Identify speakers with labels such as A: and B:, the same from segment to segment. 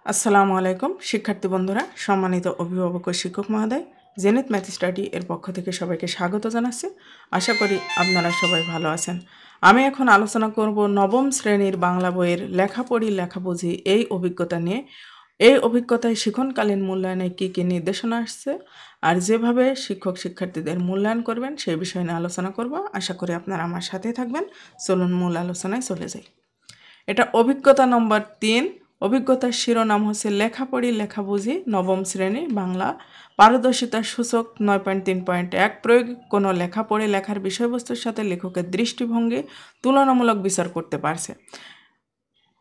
A: আসসালামু আলাইকুম শিক্ষার্থী বন্ধুরা, সম্মানিত অভিভাবক ও শিক্ষক মহোদয়, জেনিত ম্যাথ স্টাডি এর পক্ষ থেকে সবাইকে স্বাগত জানাচ্ছি। আশা করি আপনারা সবাই ভালো আছেন। আমি এখন আলোচনা করব নবম শ্রেণীর বাংলা বইয়ের লেখাপড়ি লেখাবুঝি এই অভিজ্ঞতা নিয়ে। এই অভিজ্ঞতায় শিক্ষণকালীন মূল্যায়নে কী কী নির্দেশনা আসছে আর যেভাবে শিক্ষক শিক্ষার্থীদের মূল্যায়ন করবেন সেই বিষয় নিয়ে আলোচনা করব। আশা করি আপনারা আমার সাথে থাকবেন। চলুন মূল আলোচনায় চলে যাই। এটা অভিজ্ঞতা নম্বর 3। অভিজ্ঞতার শিরোনাম হচ্ছে লেখাপড়ি লেখাবুঝি নবম শ্রেণী বাংলা পারদর্শিতার সূচক 9.3.1 প্রয়োগ কোনো লেখা পড়ে লেখার বিষয়বস্তুর সাথে লেখকের দৃষ্টিভঙ্গি তুলনামূলক বিচার করতে পারছে।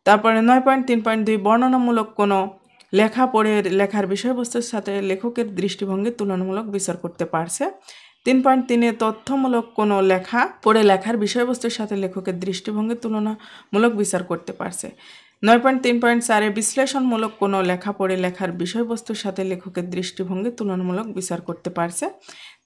A: তারপরে 9.3.2 বর্ণনামূলক কোনো লেখা পড়ে লেখার বিষয়বস্তুর সাথে লেখকের দৃষ্টিভঙ্গি তুলনামূলক বিচার করতে পারছে। 3.3 তথ্যমূলক কোনো লেখা পড়ে লেখার বিষয়বস্তুর সাথে লেখকের দৃষ্টিভঙ্গি তুলনামূলক বিচার করতে পারছে। 9.3.4 বিশ্লেষণমূলক কোনো লেখা পড়ে লেখার বিষয়বস্তুর সাথে লেখকের দৃষ্টিভঙ্গি তুলনামূলক বিচার করতে পারছে।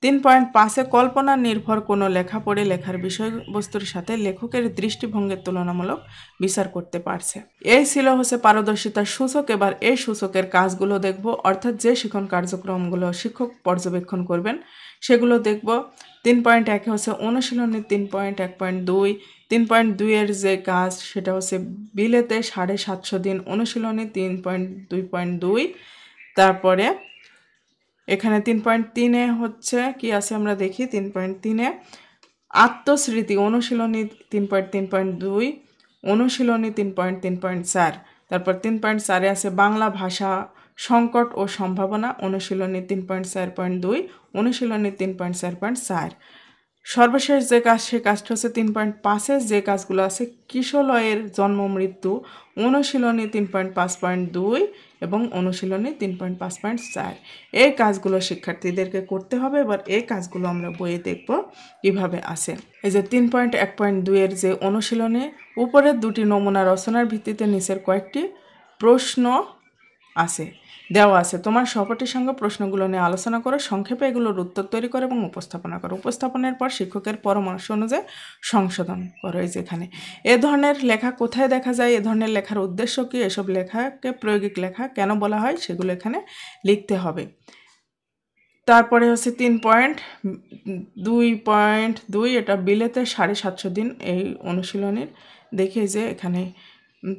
A: 3.5 কল্পনা নির্ভর কোনো লেখা পড়ে লেখার বিষয়বস্তুর সাথে লেখকের দৃষ্টিভঙ্গির তুলনামূলক বিচার করতে পারছে। এই ছিল হচ্ছে পারদর্শিতার সূচক। এবার এই সূচকের কাজগুলো দেখব, অর্থাৎ যে শিক্ষণ কার্যক্রমগুলো শিক্ষক পর্যবেক্ষণ করবেন সেগুলো দেখব। 3.1 হচ্ছে অনুশীলনী। 3.1.2 3.2 এর যে কাজ সেটা হচ্ছে বিলেতে 750 দিন অনুশীলনী 3.2.2। তারপরে এখানে 3.3 হচ্ছে কি আছে আমরা দেখি। 3.3 আত্মস্মৃতি অনুশীলনী 3.3.2 অনুশীলনী 3.3.4। তারপর 3.4 আছে বাংলা ভাষা সংকট ও সম্ভাবনা অনুশীলনী 3.4.2 অনুশীলনী 3.4.4। সর্বশেষ যে কাজ সে কাজটা হচ্ছে 3.5 যে কাজগুলো আছে কিশলয়ের জন্ম মৃত্যু অনুশীলনী 3.5.2 এবং অনুশীলনী 3.5.4। এই কাজগুলো শিক্ষার্থীদেরকে করতে হবে। এবার এই কাজগুলো আমরা বইয়ে দেখব কিভাবে আছে। এই যে 3.1.2 এর যে অনুশীলনে উপরের দুটি নমুনা রচনার ভিত্তিতে নিচের কয়েকটি প্রশ্ন আছে দেওয়া আছে। তোমার সহপাঠীর সঙ্গে প্রশ্নগুলো নিয়ে আলোচনা করো, সংক্ষেপে এগুলোর উত্তর তৈরি করো এবং উপস্থাপনা করো। উপস্থাপনের পর শিক্ষকের পরামর্শ অনুযায়ী সংশোধন করো। এই যেখানে এ ধরনের লেখা কোথায় দেখা যায়, এ ধরনের লেখার উদ্দেশ্য কী, এসব লেখাকে প্রায়োগিক লেখা কেন বলা হয় সেগুলো এখানে লিখতে হবে। তারপরে হচ্ছে 3.2.2 এটা বিলেতে 750 দিন এই অনুশীলনের। দেখি যে এখানে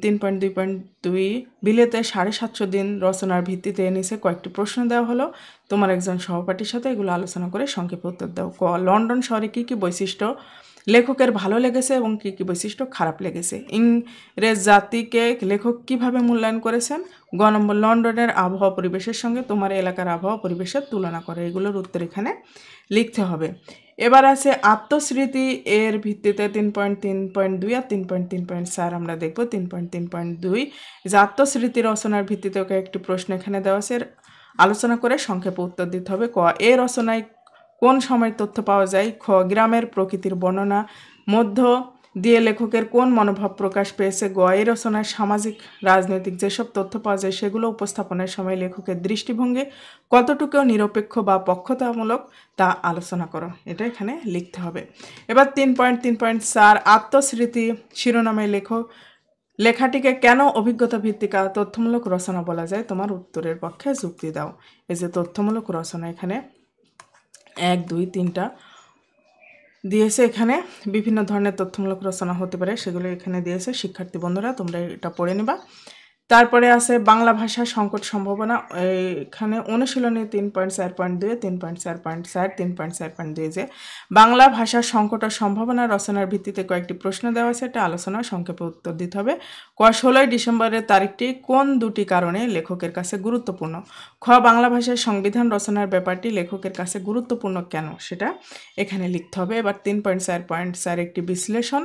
A: 3.2.2 বিলেতে 750 দিন রচনার ভিত্তিতে নিচে কয়েকটি প্রশ্ন দেওয়া হলো। তোমার একজন সহপাঠীর সাথে এগুলো আলোচনা করে সংক্ষেপে উত্তর দাও। লন্ডন শহরে কী কী বৈশিষ্ট্য লেখকের ভালো লেগেছে এবং কী কী বৈশিষ্ট্য খারাপ লেগেছে। ইংরেজ জাতিকে লেখক কিভাবে মূল্যায়ন করেছেন। নম্বর লন্ডনের আবহাওয়া পরিবেশের সঙ্গে তোমার এলাকার আবহাওয়া পরিবেশের তুলনা করে। এগুলোর উত্তর এখানে লিখতে হবে। এবার আছে আত্মস্মৃতি এর ভিত্তিতে 3.3.2 আর 3.3.4 আমরা দেখব। 3.3.2 যে আত্মস্মৃতি রচনার ভিত্তিতে ওকে একটি প্রশ্ন এখানে দেওয়া আছে, আলোচনা করে সংক্ষেপে উত্তর দিতে হবে। ক এ রচনায় কোন সময় তথ্য পাওয়া যায়। খ গ্রামের প্রকৃতির বর্ণনা মধ্য দিয়ে লেখকের কোন মনোভাব প্রকাশ পেয়েছে। গ এই রচনায় সামাজিক রাজনৈতিক যেসব তথ্য পাওয়া যায় সেগুলো উপস্থাপনের সময় লেখকের দৃষ্টিভঙ্গি কতটুকু নিরপেক্ষ বা পক্ষতামূলক তা আলোচনা করো। এটা এখানে লিখতে হবে। এবার 3.3.4 আত্মস্মৃতি শিরোনামে লেখাটিকে কেন অভিজ্ঞতা ভিত্তিক তথ্যমূলক রচনা বলা যায়, তোমার উত্তরের পক্ষে যুক্তি দাও। এই যে তথ্যমূলক রচনা এখানে 1, 2, 3টা দিয়েছে। এখানে বিভিন্ন ধরনের তথ্যমূলক রচনা হতে পারে, সেগুলো এখানে দিয়েছে। শিক্ষার্থী বন্ধুরা তোমরা এটা পড়ে নিবা। তারপরে আছে বাংলা ভাষা সংকট সম্ভাবনা। এখানে অনুশীলনী 3.4.2 3.4.4 3.4.2 যে বাংলা ভাষার সংকট ও সম্ভাবনা রচনার ভিত্তিতে কয়েকটি প্রশ্ন দেওয়া আছে, এটা আলোচনা সংক্ষেপে উত্তর দিতে হবে। ক 16 ডিসেম্বরের তারিখটি কোন দুটি কারণে লেখকের কাছে গুরুত্বপূর্ণ। খ বাংলা ভাষার সংবিধান রচনার ব্যাপারটি লেখকের কাছে গুরুত্বপূর্ণ কেন, সেটা এখানে লিখতে হবে। এবার 3.4.4 একটি বিশ্লেষণ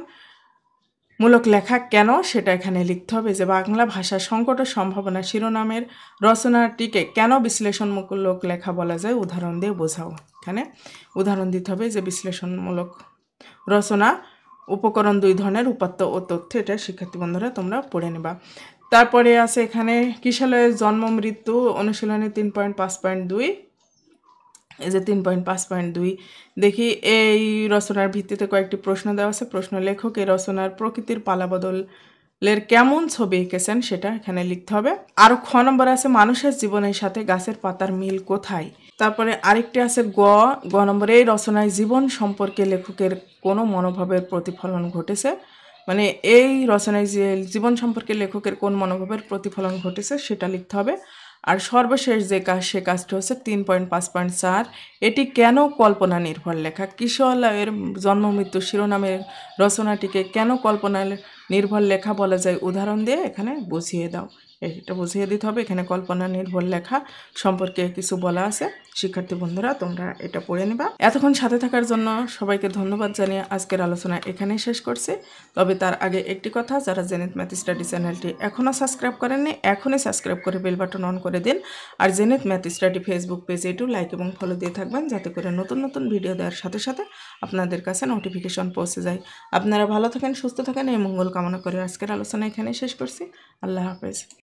A: মূলক লেখা কেন সেটা এখানে লিখতে হবে। যে বাংলা ভাষা সংকট ও সম্ভাবনা শিরোনামের রচনাটিকে কেন বিশ্লেষণমূলক লেখা বলা যায়, উদাহরণ দিয়ে বোঝাও। এখানে উদাহরণ দিতে হবে যে বিশ্লেষণমূলক রচনা উপকরণ 2 ধরনের, উপাত্ত ও তথ্য। এটা শিক্ষার্থী বন্ধুরা তোমরা পড়ে নেবা। তারপরে আছে এখানে কিশলয়ের জন্ম মৃত্যু অনুশীলনী 3.5.2। এই যে 3.5.2 দেখি এই রচনার ভিত্তিতে কয়েকটি প্রশ্ন দেওয়া আছে। প্রশ্ন লেখক এই রচনার প্রকৃতির পালাবদল লের কেমন ছবি এঁকেছেন সেটা এখানে লিখতে হবে। আর খ নম্বরে আছে মানুষের জীবনের সাথে গাছের পাতার মিল কোথায়। তারপরে আরেকটি আছে গ নম্বরে এই রচনায় জীবন সম্পর্কে লেখকের কোনো মনোভাবের প্রতিফলন ঘটেছে। মানে এই রচনায় যে জীবন সম্পর্কে লেখকের কোন মনোভাবের প্রতিফলন ঘটেছে সেটা লিখতে হবে। আর সর্বশেষ যে কাজ সে কাজটি হচ্ছে 3.5.4 এটি কেন কল্পনা নির্ভর লেখা। কিশোরলালের জন্ম মৃত্যু শিরোনামের রচনাটিকে কেন কল্পনা নির্ভর লেখা বলা যায় উদাহরণ দিয়ে এখানে বুঝিয়ে দাও। এটা বুঝিয়ে দিতে হবে। এখানে কল্পনা নির্ভর লেখা সম্পর্কে কিছু বলা আছে। শিক্ষার্থী বন্ধুরা তোমরা এটা পড়ে নিবা। এতক্ষণ সাথে থাকার জন্য সবাইকে ধন্যবাদ জানিয়ে আজকের আলোচনা এখানেই শেষ করছি। তবে তার আগে একটি কথা, যারা জেনেট ম্যাথ স্টাডি চ্যানেলটি এখনও সাবস্ক্রাইব করেননি এখনই সাবস্ক্রাইব করে বেল বাটন অন করে দিন। আর জেনেট ম্যাথ স্টাডি ফেসবুক পেজে একটু লাইক এবং ফলো দিয়ে থাকবেন, যাতে করে নতুন নতুন ভিডিও দেওয়ার সাথে সাথে আপনাদের কাছে নোটিফিকেশন পৌঁছে যায়। আপনারা ভালো থাকেন, সুস্থ থাকেন, এই মঙ্গল কামনা করে আজকের আলোচনা এখানেই শেষ করছি। আল্লাহ হাফেজ।